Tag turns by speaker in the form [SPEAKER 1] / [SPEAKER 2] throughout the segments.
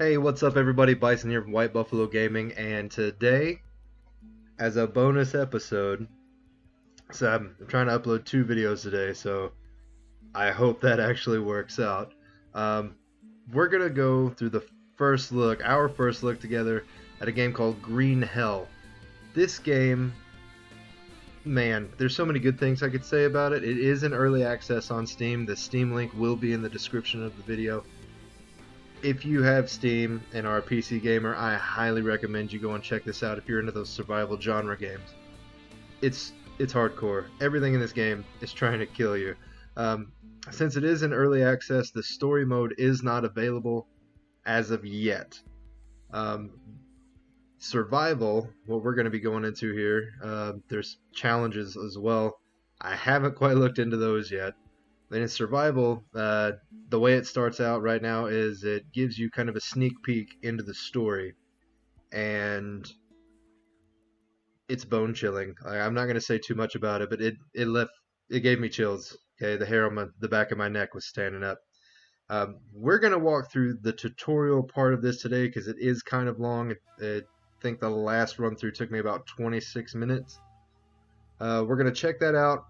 [SPEAKER 1] Hey, what's up, everybody? Bison here from White Buffalo Gaming, and today, as a bonus episode, so I'm trying to upload 2 videos today, so I hope that actually works out. Um, we're gonna go through our first look together at a game called Green Hell. This game, man, there's so many good things I could say about it. It is in early access on Steam. The Steam link will be in the description of the video. If you have Steam and are a PC gamer, I highly recommend you go and check this out if you're into those survival genre games. It's hardcore. Everything in this game is trying to kill you. Since it is in early access, the story mode is not available as of yet. Survival, what we're going to be going into here, there's challenges as well. I haven't quite looked into those yet. And in survival, the way it starts out right now is it gives you kind of a sneak peek into the story, and it's bone chilling. I'm not going to say too much about it, but it gave me chills. Okay, the hair on the back of my neck was standing up. We're going to walk through the tutorial part of this today because it is kind of long. I think the last run through took me about 26 minutes. We're going to check that out.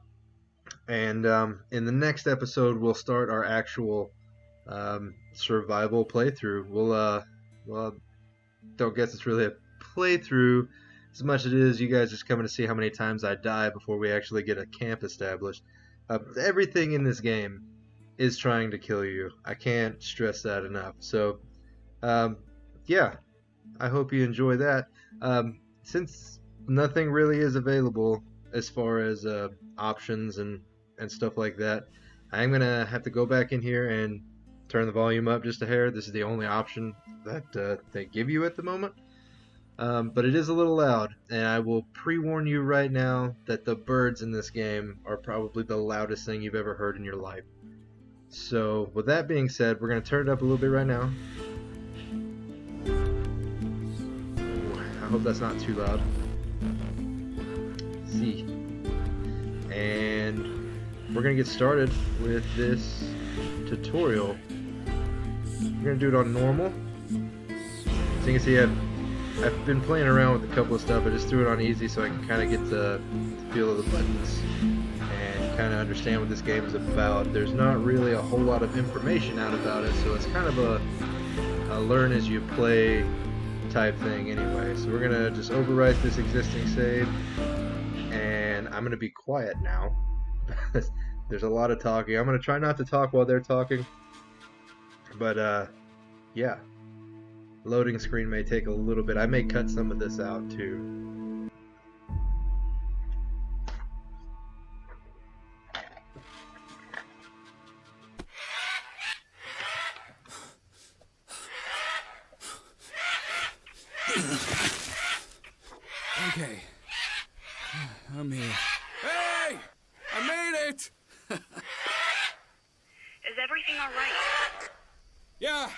[SPEAKER 1] And in the next episode, we'll start our actual survival playthrough. Well, don't guess it's really a playthrough as much as it is you guys just coming to see how many times I die before we actually get a camp established. Everything in this game is trying to kill you. I can't stress that enough. So, yeah, I hope you enjoy that. Since nothing really is available as far as options and stuff like that, I'm gonna have to go back in here and turn the volume up just a hair. This is the only option that they give you at the moment, but it is a little loud, and I will pre-warn you right now that the birds in this game are probably the loudest thing you've ever heard in your life. So with that being said, we're gonna turn it up a little bit right now. I hope that's not too loud. See. And we're gonna get started with this tutorial. We're gonna do it on normal. So you can see I've been playing around with a couple of stuff. I just threw it on easy so I can kind of get the feel of the buttons and kind of understand what this game is about. There's not really a whole lot of information out about it, so it's kind of a learn as you play type thing anyway. So we're gonna just overwrite this existing save, and I'm gonna be quiet now. There's a lot of talking. I'm gonna try not to talk while they're talking, but yeah, loading screen may take a little bit. I may cut some of this out too.
[SPEAKER 2] Okay, I'm here. Hey! I made it!
[SPEAKER 3] Is everything all right?
[SPEAKER 2] Yeah,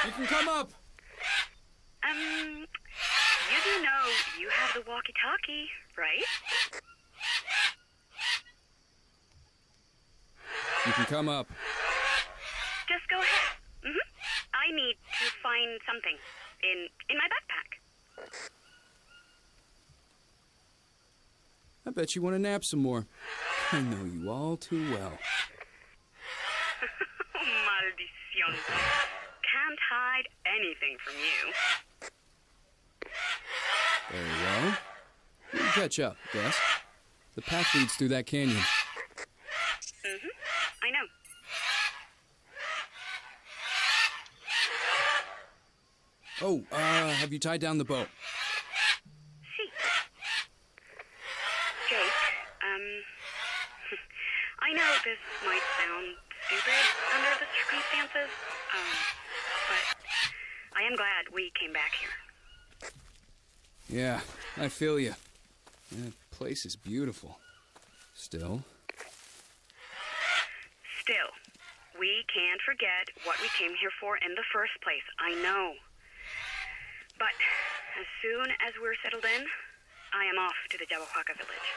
[SPEAKER 2] you can come up.
[SPEAKER 3] You do know you have the walkie-talkie, right?
[SPEAKER 2] You can come up.
[SPEAKER 3] Just go ahead. I need to find something in my backpack.
[SPEAKER 2] I bet you want to nap some more. I know you all too well.
[SPEAKER 3] Maldición. Can't hide anything from you.
[SPEAKER 2] Very well. You can catch up, guess. The path leads through that canyon.
[SPEAKER 3] I know.
[SPEAKER 2] Oh, have you tied down the boat?
[SPEAKER 3] See. Jake, I know this might sound stupid under the circumstances, but I am glad we came back here.
[SPEAKER 2] Yeah, I feel you. That place is beautiful. Still,
[SPEAKER 3] we can't forget what we came here for in the first place. I know. But as soon as we're settled in, I am off to the Jawahuaca village.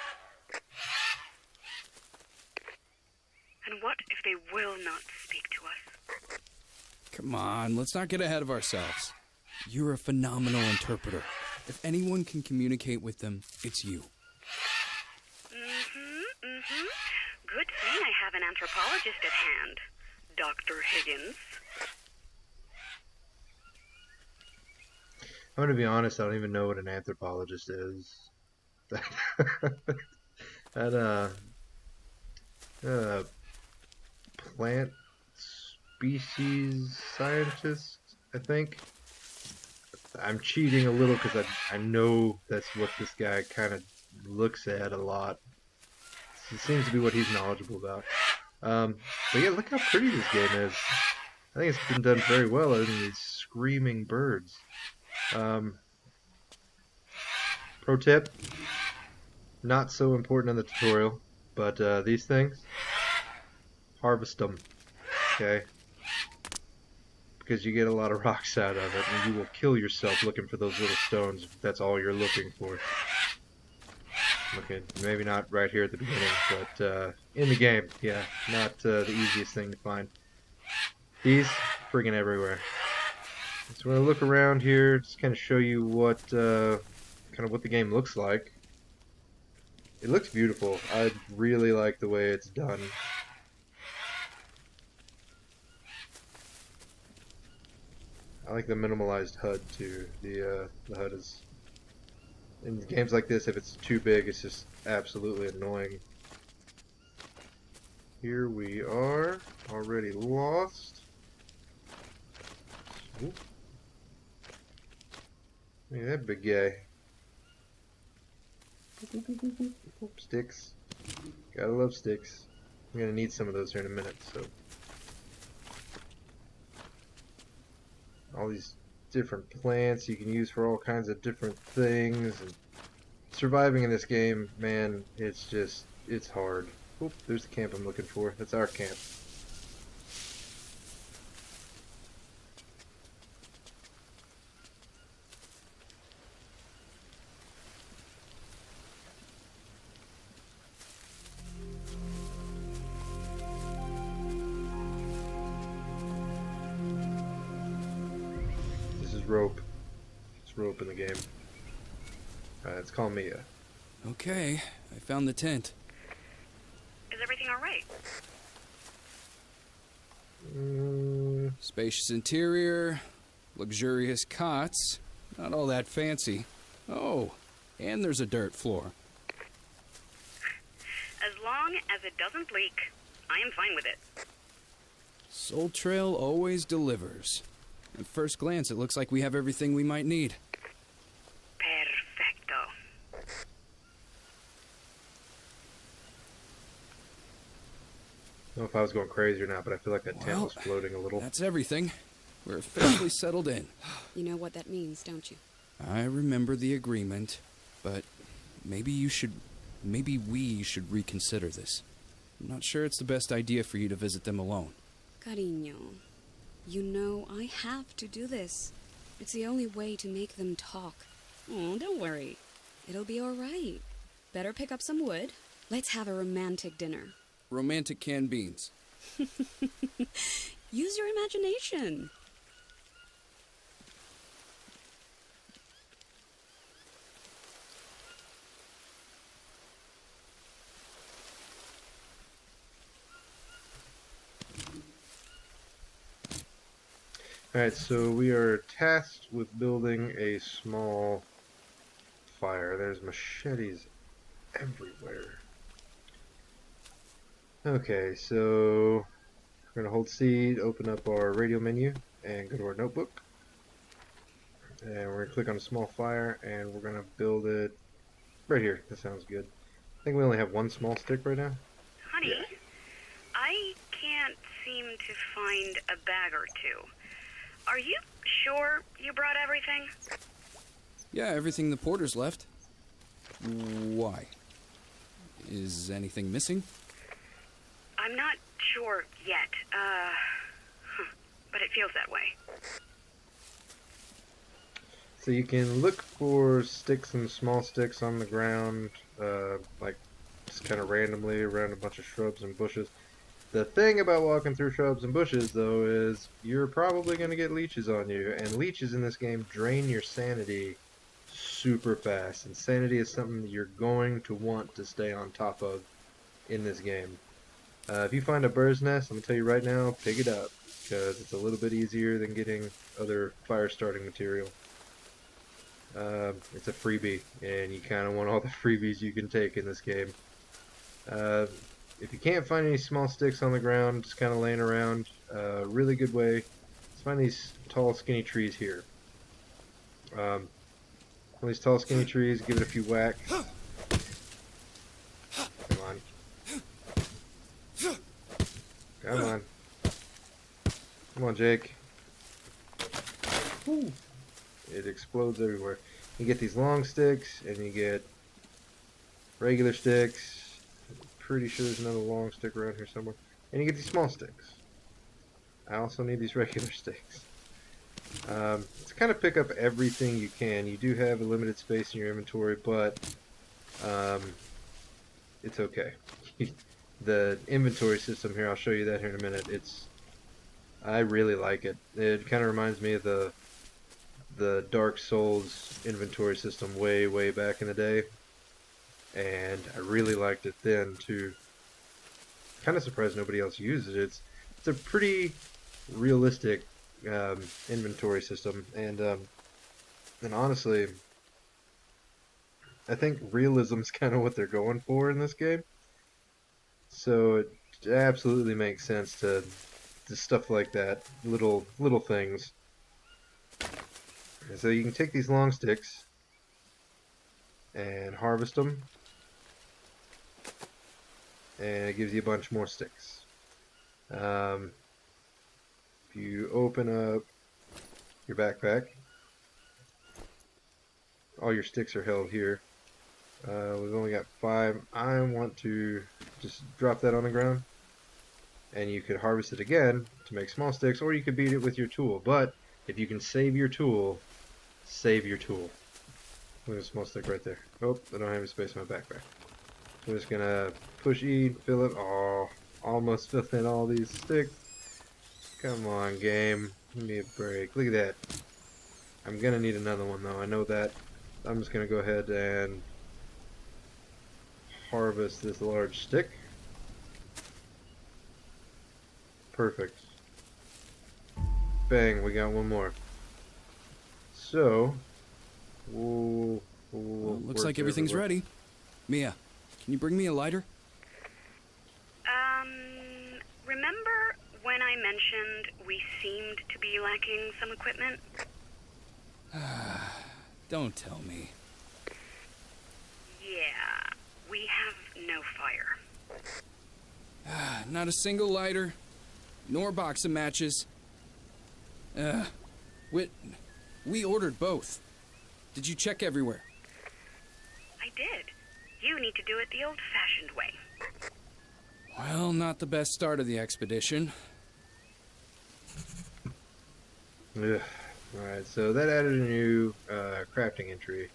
[SPEAKER 3] And what if they will not speak to us?
[SPEAKER 2] Come on, let's not get ahead of ourselves. You're a phenomenal interpreter. If anyone can communicate with them, it's you.
[SPEAKER 3] Good thing I have an anthropologist at hand, Dr. Higgins.
[SPEAKER 1] I'm gonna be honest, I don't even know what an anthropologist is. That plant species scientist, I think. I'm cheating a little because I know that's what this guy kind of looks at a lot. It seems to be what he's knowledgeable about. But yeah, look how pretty this game is. I think it's been done very well, other than these screaming birds. Pro tip, not so important in the tutorial, but these things, harvest them, okay? Because you get a lot of rocks out of it, and you will kill yourself looking for those little stones if that's all you're looking for. Okay, maybe not right here at the beginning, but in the game, yeah, not the easiest thing to find. These, friggin' everywhere. So when I look around here, just kind of show you what kind of what the game looks like. It looks beautiful. I really like the way it's done. I like the minimalized HUD too. The HUD is, in games like this, if it's too big, it's just absolutely annoying. Here we are, already lost. Ooh. Look at that big guy. Sticks. Gotta love sticks. I'm gonna need some of those here in a minute, so. All these different plants you can use for all kinds of different things. And surviving in this game, man, it's hard. Oop, there's the camp I'm looking for. That's our camp. Rope. It's rope in the game. It's called Mia.
[SPEAKER 2] Okay, I found the tent.
[SPEAKER 3] Is everything alright?
[SPEAKER 2] Spacious interior, luxurious cots, not all that fancy. Oh, and there's a dirt floor.
[SPEAKER 3] As long as it doesn't leak, I am fine with it.
[SPEAKER 2] Soul Trail always delivers. At first glance, it looks like we have everything we might need.
[SPEAKER 3] Perfecto.
[SPEAKER 1] I don't know if I was going crazy or not, but I feel like that tent was floating a little.
[SPEAKER 2] That's everything. We're officially settled in.
[SPEAKER 4] You know what that means, don't you?
[SPEAKER 2] I remember the agreement, but maybe we should reconsider this. I'm not sure it's the best idea for you to visit them alone.
[SPEAKER 4] Cariño, you know I have to do this. It's the only way to make them talk. Oh, don't worry. It'll be all right. Better pick up some wood. Let's have a romantic dinner.
[SPEAKER 2] Romantic canned beans.
[SPEAKER 4] Use your imagination.
[SPEAKER 1] Alright, so we are tasked with building a small fire. There's machetes everywhere. Okay, so we're going to hold C, open up our radio menu, and go to our notebook. And we're going to click on a small fire, and we're going to build it right here. That sounds good. I think we only have one small stick right now.
[SPEAKER 3] Honey,
[SPEAKER 1] Yeah.
[SPEAKER 3] I can't seem to find a bag or two. Are you sure you brought everything?
[SPEAKER 2] Yeah, everything the porters left. Why? Is anything missing?
[SPEAKER 3] I'm not sure yet. But it feels that way.
[SPEAKER 1] So you can look for sticks and small sticks on the ground, like just kind of randomly around a bunch of shrubs and bushes. The thing about walking through shrubs and bushes, though, is you're probably going to get leeches on you, and leeches in this game drain your sanity super fast. And sanity is something that you're going to want to stay on top of in this game. If you find a bird's nest, I'm going to tell you right now, pick it up, because it's a little bit easier than getting other fire starting material. It's a freebie, and you kind of want all the freebies you can take in this game. If you can't find any small sticks on the ground, just kind of laying around, really good way is find these tall, skinny trees here. On these tall, skinny trees, give it a few whacks. Come on. Come on. Come on, Jake. Woo. It explodes everywhere. You get these long sticks, and you get regular sticks. Pretty sure there's another long stick around here somewhere. And you get these small sticks. I also need these regular sticks. To kind of pick up everything you can. You do have a limited space in your inventory, but it's okay. The inventory system here, I'll show you that here in a minute. I really like it. It kind of reminds me of the Dark Souls inventory system way back in the day. And I really liked it then too. Kind of surprised nobody else uses it. It's a pretty realistic inventory system, and honestly, I think realism is kind of what they're going for in this game. So it absolutely makes sense to stuff like that, little things. And so you can take these long sticks and harvest them. And it gives you a bunch more sticks. If you open up your backpack, all your sticks are held here. We've only got 5. I want to just drop that on the ground, and you could harvest it again to make small sticks, or you could beat it with your tool. But if you can save your tool, save your tool. Look at a small stick right there. Oh, I don't have any space in my backpack. I'm just gonna push E, fill it. Oh, almost filled in all these sticks. Come on, game. Give me a break. Look at that. I'm gonna need another one though. I know that. I'm just gonna go ahead and harvest this large stick. Perfect. Bang, we got one more. So,
[SPEAKER 2] Looks like everything's ready. Mia, can you bring me a lighter?
[SPEAKER 3] Remember when I mentioned we seemed to be lacking some equipment?
[SPEAKER 2] Don't tell me.
[SPEAKER 3] Yeah, we have no fire.
[SPEAKER 2] Not a single lighter, nor box of matches. We ordered both. Did you check everywhere?
[SPEAKER 3] I did. You need to do it the old-fashioned way.
[SPEAKER 2] Well, not the best start of the expedition.
[SPEAKER 1] Ugh. Alright, so that added a new crafting entry.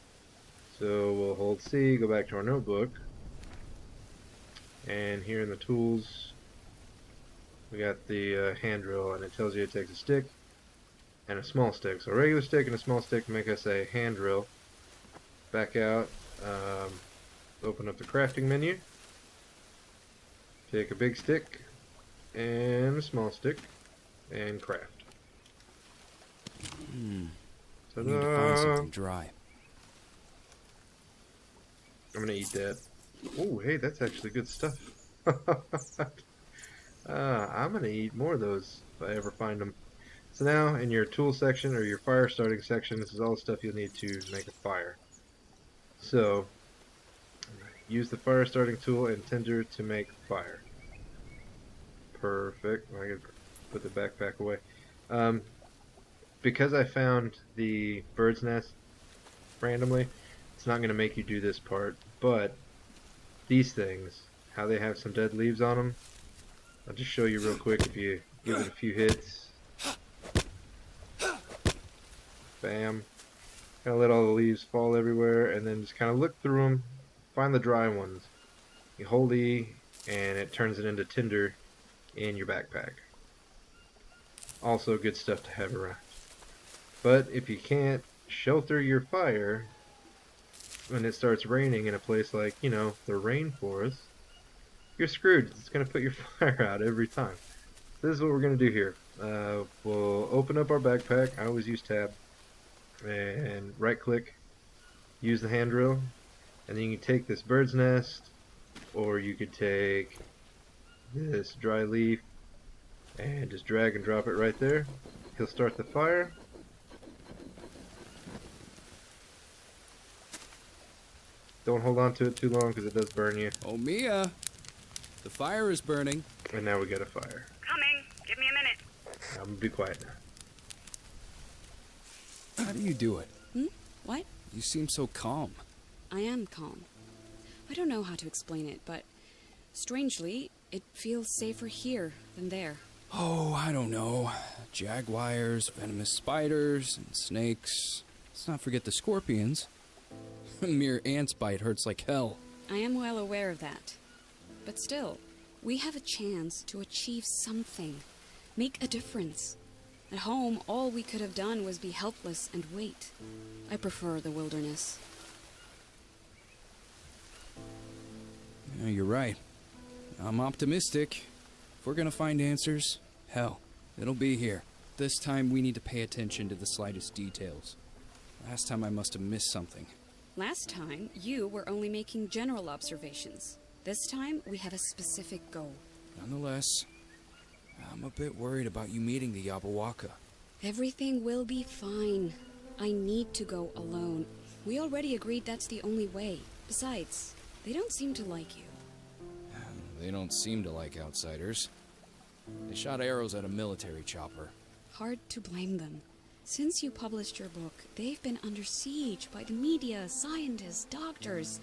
[SPEAKER 1] So we'll hold C, go back to our notebook. And here in the tools, we got the hand drill, and it tells you it takes a stick and a small stick. So a regular stick and a small stick make us a hand drill. Back out, open up the crafting menu. Take a big stick and a small stick and craft.
[SPEAKER 2] Need to find something dry.
[SPEAKER 1] I'm gonna eat that. Oh, hey, that's actually good stuff. I'm gonna eat more of those if I ever find them. So now, in your tool section or your fire starting section, this is all the stuff you'll need to make a fire. So, use the fire starting tool and tinder to make fire. Perfect. I can put the backpack away. Because I found the bird's nest randomly, it's not going to make you do this part, but these things, how they have some dead leaves on them, I'll just show you real quick if you give it a few hits. Bam. Kind of let all the leaves fall everywhere, and then just kind of look through them, find the dry ones. You hold E, and it turns it into tinder, in your backpack. Also good stuff to have around. But if you can't shelter your fire when it starts raining in a place like, the rainforest, you're screwed. It's going to put your fire out every time. This is what we're going to do here. We'll open up our backpack. I always use tab. And right click, use the hand drill. And then you can take this bird's nest, or you could take this dry leaf and just drag and drop it right there. He'll start the fire. Don't hold on to it too long because it does burn you.
[SPEAKER 2] Oh, Mia! The fire is burning.
[SPEAKER 1] And now we got a fire.
[SPEAKER 3] Coming. Give me a minute.
[SPEAKER 1] I'm gonna be quiet now.
[SPEAKER 2] How do you do it?
[SPEAKER 4] What?
[SPEAKER 2] You seem so calm.
[SPEAKER 4] I am calm. I don't know how to explain it, but strangely, it feels safer here than there.
[SPEAKER 2] Oh, I don't know. Jaguars, venomous spiders, and snakes. Let's not forget the scorpions. A mere ant's bite hurts like hell.
[SPEAKER 4] I am well aware of that. But still, we have a chance to achieve something. Make a difference. At home, all we could have done was be helpless and wait. I prefer the wilderness.
[SPEAKER 2] Yeah, you're right. I'm optimistic. If we're gonna find answers, hell, it'll be here. This time we need to pay attention to the slightest details. Last time I must have missed something.
[SPEAKER 4] Last time, you were only making general observations. This time, we have a specific goal.
[SPEAKER 2] Nonetheless, I'm a bit worried about you meeting the Yabawaka.
[SPEAKER 4] Everything will be fine. I need to go alone. We already agreed that's the only way. Besides, they don't seem to like you.
[SPEAKER 2] They don't seem to like outsiders. They shot arrows at a military chopper.
[SPEAKER 4] Hard to blame them. Since you published your book, they've been under siege by the media, scientists, doctors.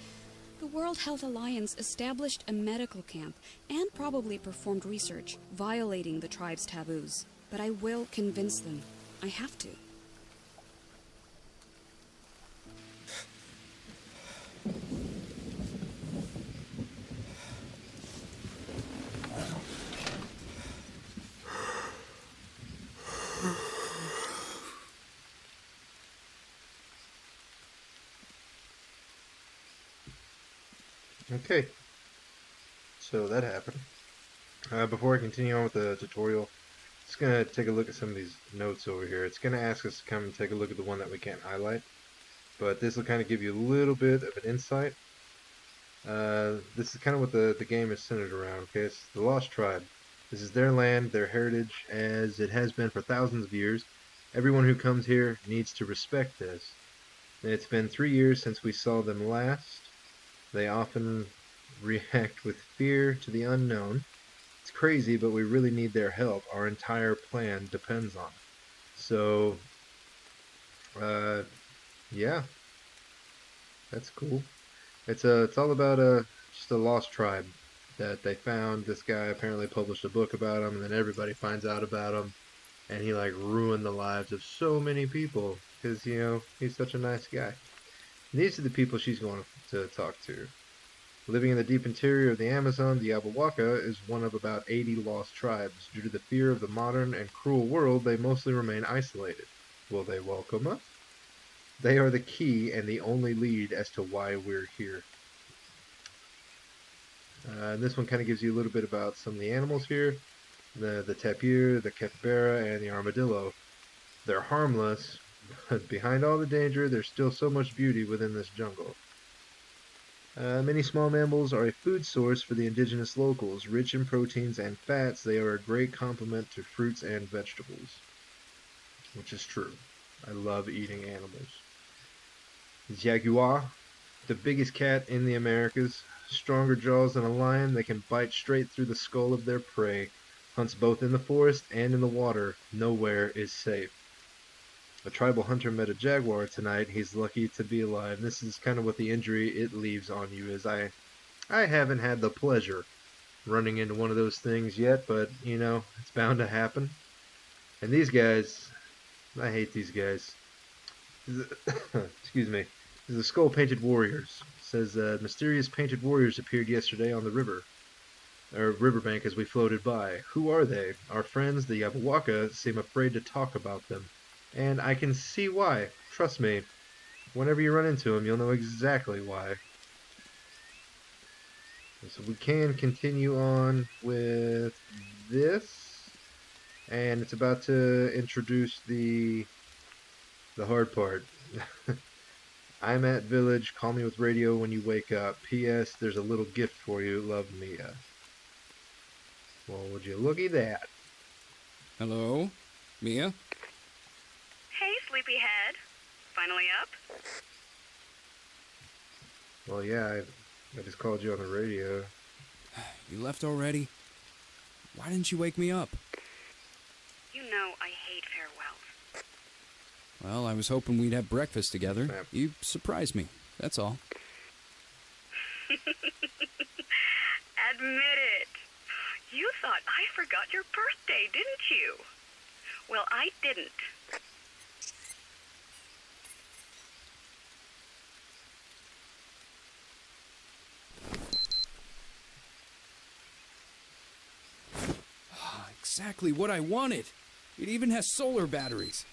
[SPEAKER 4] The World Health Alliance established a medical camp and probably performed research, violating the tribe's taboos. But I will convince them. I have to.
[SPEAKER 1] Okay, so that happened. Before I continue on with the tutorial, just going to take a look at some of these notes over here. It's going to ask us to come and take a look at the one that we can't highlight, but this will kind of give you a little bit of an insight. This is kind of what the game is centered around. Okay, it's the Lost Tribe. This is their land, their heritage, as it has been for thousands of years. Everyone who comes here needs to respect this. It's been 3 years since we saw them last. They often react with fear to the unknown. It's crazy, but we really need their help. Our entire plan depends on it. So, yeah, that's cool. It's all about just a lost tribe that they found. This guy apparently published a book about him, and then everybody finds out about him, and he like ruined the lives of so many people because he's such a nice guy. These are the people she's going to talk to. Living in the deep interior of the Amazon, the Yabawaka is one of about 80 lost tribes. Due to the fear of the modern and cruel world, they mostly remain isolated. Will they welcome us? They are the key and the only lead as to why we're here. This one kind of gives you a little bit about some of the animals here. The tapir, the capybara, and the armadillo. They're harmless, but behind all the danger, there's still so much beauty within this jungle. Many small mammals are a food source for the indigenous locals. Rich in proteins and fats, they are a great complement to fruits and vegetables. Which is true. I love eating animals. Jaguar, the biggest cat in the Americas. Stronger jaws than a lion, they can bite straight through the skull of their prey. Hunts both in the forest and in the water. Nowhere is safe. A tribal hunter met a jaguar tonight. He's lucky to be alive. This is kind of what the injury it leaves on you is. I haven't had the pleasure running into one of those things yet, but it's bound to happen. And these guys, I hate these guys. Excuse me. These are the skull painted warriors. It says mysterious painted warriors appeared yesterday on the river. or riverbank as we floated by. Who are they? Our friends, the Yabawaka, seem afraid to talk about them. And I can see why. Trust me, whenever you run into them, you'll know exactly why. So we can continue on with this. And it's about to introduce the hard part. I'm at Village. Call me with radio when you wake up. P.S. There's a little gift for you. Love, Mia. Well, would you look at that?
[SPEAKER 2] Hello? Mia?
[SPEAKER 3] Hey, sleepyhead. Finally up?
[SPEAKER 1] Well, yeah, I just called you on the radio.
[SPEAKER 2] You left already? Why didn't you wake me up?
[SPEAKER 3] You know I hate farewells.
[SPEAKER 2] Well, I was hoping we'd have breakfast together.
[SPEAKER 1] Snap.
[SPEAKER 2] You surprised me, that's all.
[SPEAKER 3] Admit it. You thought I forgot your birthday, didn't you? Well, I didn't.
[SPEAKER 2] Exactly what I wanted. It even has solar batteries.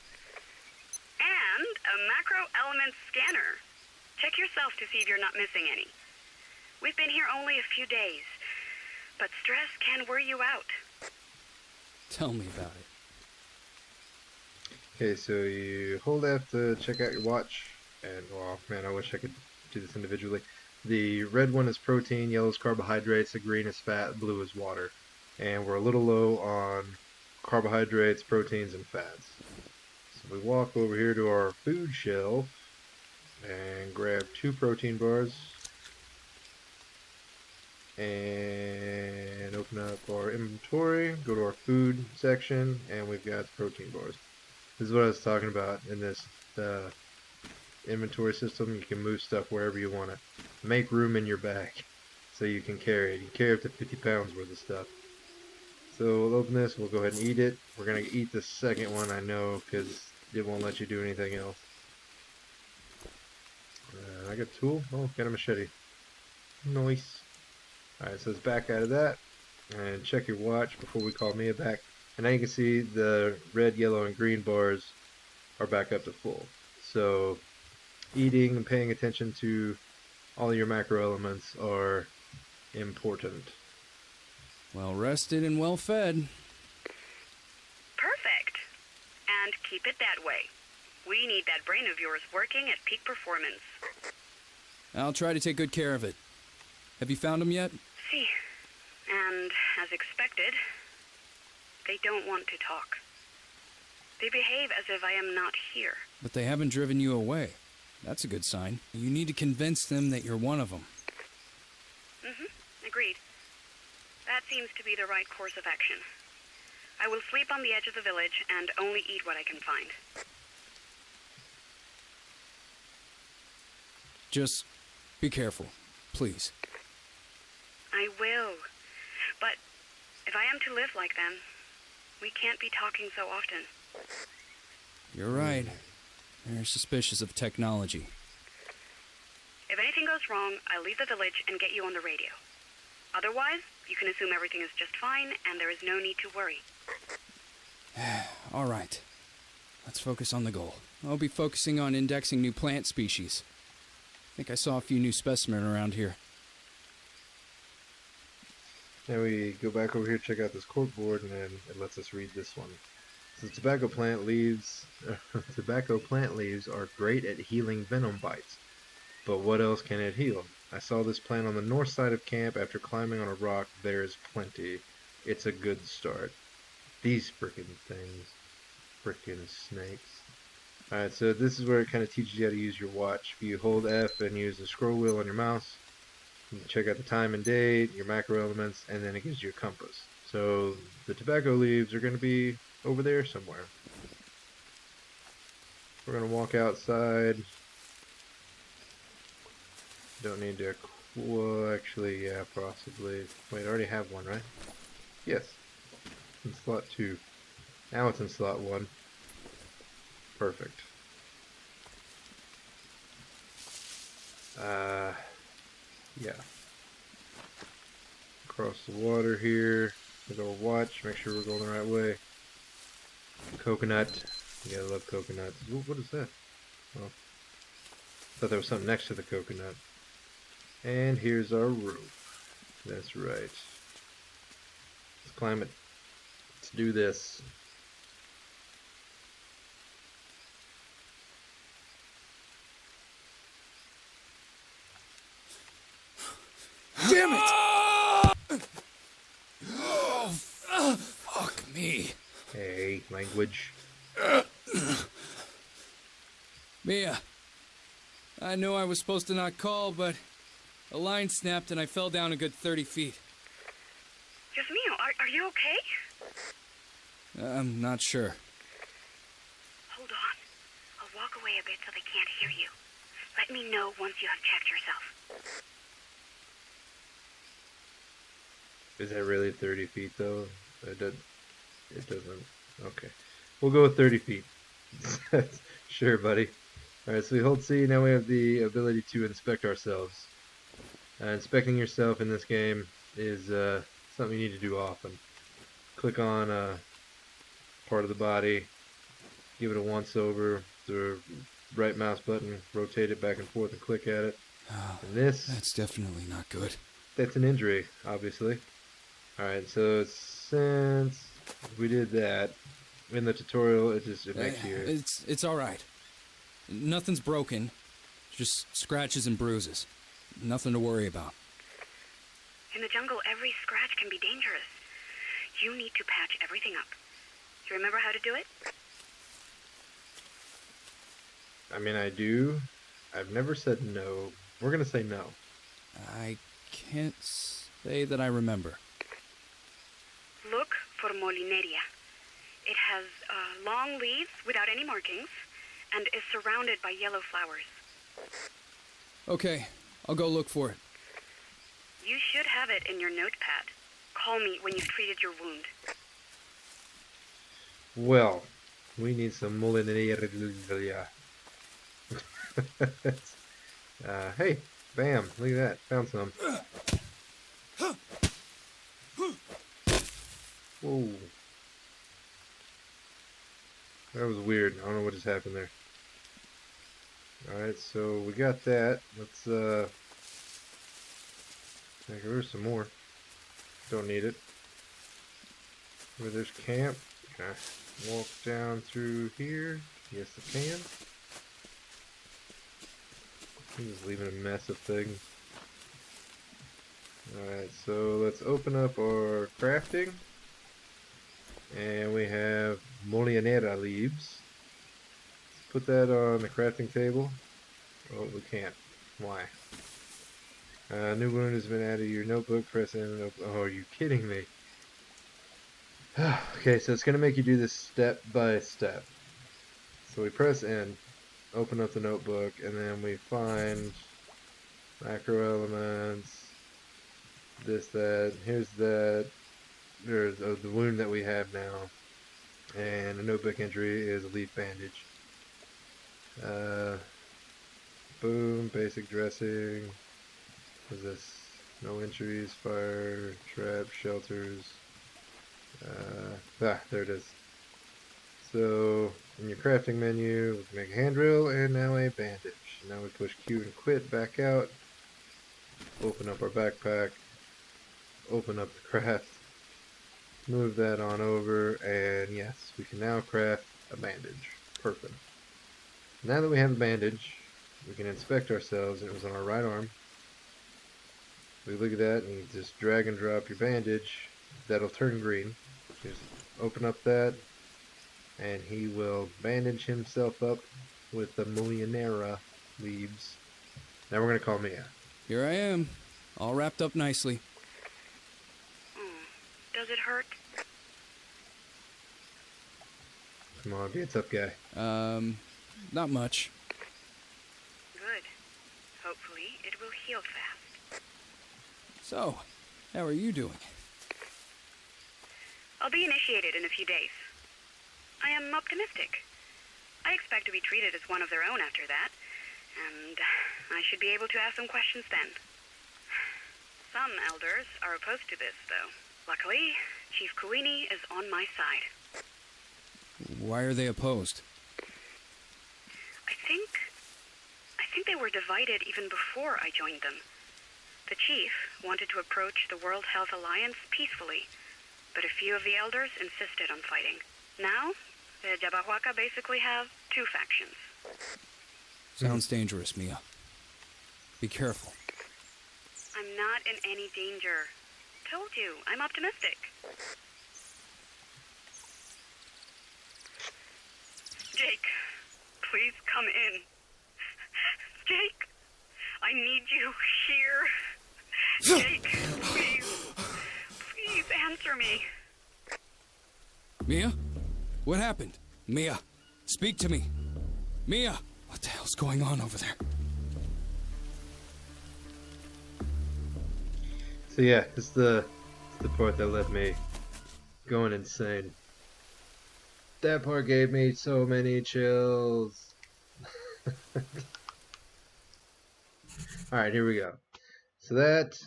[SPEAKER 3] And a macro element scanner. Check yourself to see if you're not missing any. We've been here only a few days, but stress can wear you out.
[SPEAKER 2] Tell me about it.
[SPEAKER 1] Okay, so you hold F to check out your watch, and oh man, I wish I could do this individually. The red one is protein, yellow is carbohydrates, the green is fat, blue is water. And we're a little low on carbohydrates, proteins, and fats. So we walk over here to our food shelf and grab 2 protein bars and open up our inventory, go to our food section, and we've got protein bars. This is what I was talking about in this inventory system. You can move stuff wherever you want to. Make room in your bag so you can carry it. You can carry up to 50 pounds worth of stuff. So we'll open this, we'll go ahead and eat it. We're going to eat the second one, I know, because it won't let you do anything else. I got a tool. Oh, got a machete. Nice. Alright, so it's back out of that. And check your watch before we call Mia back. And now you can see the red, yellow, and green bars are back up to full. So eating and paying attention to all of your macro elements are important.
[SPEAKER 2] Well rested and well fed.
[SPEAKER 3] Perfect. And keep it that way. We need that brain of yours working at peak performance.
[SPEAKER 2] I'll try to take good care of it. Have you found them yet?
[SPEAKER 3] See, and as expected, they don't want to talk. They behave as if I am not here.
[SPEAKER 2] But they haven't driven you away. That's a good sign. You need to convince them that you're one of them.
[SPEAKER 3] Agreed. That seems to be the right course of action. I will sleep on the edge of the village and only eat what I can find.
[SPEAKER 2] Just be careful, please.
[SPEAKER 3] I will. But if I am to live like them, we can't be talking so often.
[SPEAKER 2] You're right. They're suspicious of technology.
[SPEAKER 3] If anything goes wrong, I'll leave the village and get you on the radio. Otherwise, you can assume everything is just fine and there is no need to worry.
[SPEAKER 2] All right. Let's focus on the goal. I'll be focusing on indexing new plant species. I think I saw a few new specimens around here.
[SPEAKER 1] Now we go back over here, check out this cork board, and then it lets us read this one. So tobacco plant leaves are great at healing venom bites. But what else can it heal? I saw this plant on the north side of camp after climbing on a rock. There's plenty. It's a good start. These frickin' things. Frickin' snakes. Alright, so this is where it kind of teaches you how to use your watch. If you hold F and use the scroll wheel on your mouse, you can check out the time and date, your macro elements, and then it gives you a compass. So the tobacco leaves are going to be over there somewhere. We're going to walk outside. Don't need to, well, actually, yeah, possibly. Wait, I already have one, right? Yes. In slot 2. Now it's in slot 1. Perfect. Yeah. Cross the water here with our watch. Make sure we're going the right way. Coconut. You gotta love coconuts. Ooh, what is that? Oh, thought there was something next to the coconut. And here's our rope. That's right. Let's climb it. Let's do this.
[SPEAKER 2] Damn it! Oh, fuck me.
[SPEAKER 1] Hey, language.
[SPEAKER 2] Mia, I know I was supposed to not call, but a line snapped and I fell down a good 30 feet.
[SPEAKER 3] Dios mío, are you okay?
[SPEAKER 2] I'm not sure.
[SPEAKER 3] Hold on. I'll walk away a bit so they can't hear you. Let me know once you have checked yourself.
[SPEAKER 1] Is that really 30 feet though? It doesn't. Okay. We'll go with 30 feet. Sure, buddy. Alright, so we hold C. Now we have the ability to inspect ourselves. Inspecting yourself in this game is something you need to do often. Click on a part of the body, give it a once over, the right mouse button, rotate it back and forth and click at it. And this,
[SPEAKER 2] That's definitely not good.
[SPEAKER 1] that's an injury, obviously. Alright, so since we did that, in the tutorial, it makes you...
[SPEAKER 2] It's alright. Nothing's broken. Just scratches and bruises. Nothing to worry about.
[SPEAKER 3] In the jungle, every scratch can be dangerous. You need to patch everything up. You remember how to do it?
[SPEAKER 1] I mean, I do. I've never said no. We're gonna say no.
[SPEAKER 2] I can't say that I remember.
[SPEAKER 3] Look for Molineria. It has long leaves without any markings and is surrounded by yellow flowers.
[SPEAKER 2] Okay, I'll go look for it.
[SPEAKER 3] You should have it in your notepad. Call me when you've treated your wound.
[SPEAKER 1] Well, we need some Molineria. Hey, bam, look at that. Found some. Whoa. That was weird. I don't know what just happened there. Alright, so we got that. Let's, there's some more. Don't need it. Where there's camp. Okay. Walk down through here. Yes, I can. I'm just leaving a mess of things. Alright, so let's open up our crafting. And we have Molinera leaves. Let's put that on the crafting table. Oh, we can't. Why? New wound has been added to your notebook. Press in. Oh, are you kidding me? Okay, so it's going to make you do this step by step. So we press N, open up the notebook, and then we find macro elements, this, that, here's that, there's the wound that we have now, and a notebook entry is a leaf bandage. Boom, basic dressing, what is this? No entries, fire, trap, shelters. There it is. So, in your crafting menu, we can make a hand drill and now a bandage. Now we push Q and quit back out. Open up our backpack. Open up the craft. Move that on over, and yes, we can now craft a bandage. Perfect. Now that we have a bandage, we can inspect ourselves, and it was on our right arm. We look at that, and you just drag and drop your bandage. That'll turn green. Just open up that, and he will bandage himself up with the Molinera leaves. Now we're going to call Mia.
[SPEAKER 2] Here I am, all wrapped up nicely.
[SPEAKER 3] Does it hurt?
[SPEAKER 1] Come on, be a tough guy.
[SPEAKER 2] Not much.
[SPEAKER 3] Good. Hopefully, it will heal fast.
[SPEAKER 2] So, how are you doing?
[SPEAKER 3] I'll be initiated in a few days. I am optimistic. I expect to be treated as one of their own after that, and I should be able to ask some questions then. Some elders are opposed to this, though. Luckily, Chief Kuini is on my side.
[SPEAKER 2] Why are they opposed?
[SPEAKER 3] I think they were divided even before I joined them. The chief wanted to approach the World Health Alliance peacefully, but a few of the elders insisted on fighting. Now, the Yabahuaca basically have two factions.
[SPEAKER 2] Sounds dangerous, Mia. Be careful.
[SPEAKER 3] I'm not in any danger. Told you, I'm optimistic. Jake, please come in. Jake, I need you here. Jake, please. Please answer me.
[SPEAKER 2] Mia? What happened? Mia, speak to me. Mia! What the hell's going on over there?
[SPEAKER 1] So yeah, it's the part that left me going insane. That part gave me so many chills. Alright, here we go. So that,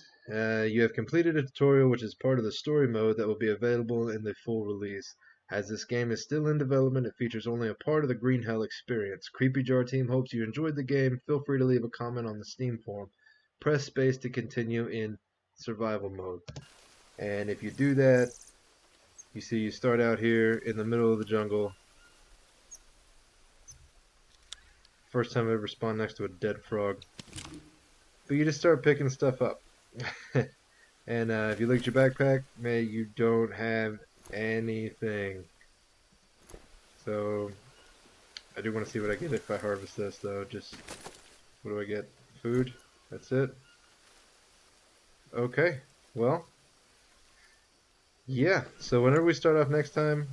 [SPEAKER 1] you have completed a tutorial which is part of the story mode that will be available in the full release. As this game is still in development, it features only a part of the Green Hell experience. Creepy Jar Team hopes you enjoyed the game. Feel free to leave a comment on the Steam forum. Press space to continue in survival mode. And if you do that, you see you start out here in the middle of the jungle. First time I ever spawned next to a dead frog. But you just start picking stuff up. And if you look at your backpack, man, you don't have anything. So I do want to see what I get if I harvest this, though. Just, what do I get? Food? That's it? Okay, well, yeah, so whenever we start off next time,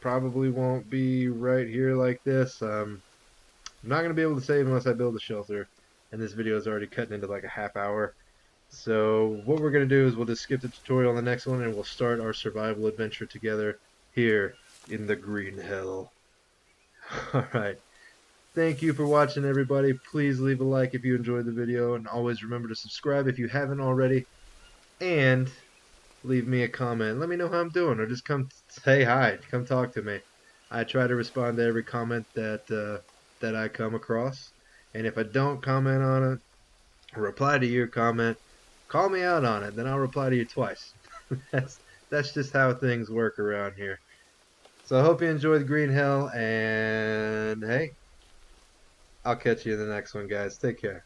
[SPEAKER 1] probably won't be right here like this. I'm not going to be able to save unless I build a shelter, and this video is already cutting into like a half hour. So what we're going to do is we'll just skip the tutorial on the next one, and we'll start our survival adventure together here in the Green Hell. Alright, thank you for watching, everybody. Please leave a like if you enjoyed the video, and always remember to subscribe if you haven't already, and leave me a comment. Let me know how I'm doing, or just come say hi, come talk to me. I try to respond to every comment that I come across, and if I don't comment on it or reply to your comment, call me out on it, then I'll reply to you twice. That's just how things work around here. So I hope you enjoy the Green Hell, and hey, I'll catch you in the next one, guys. Take care.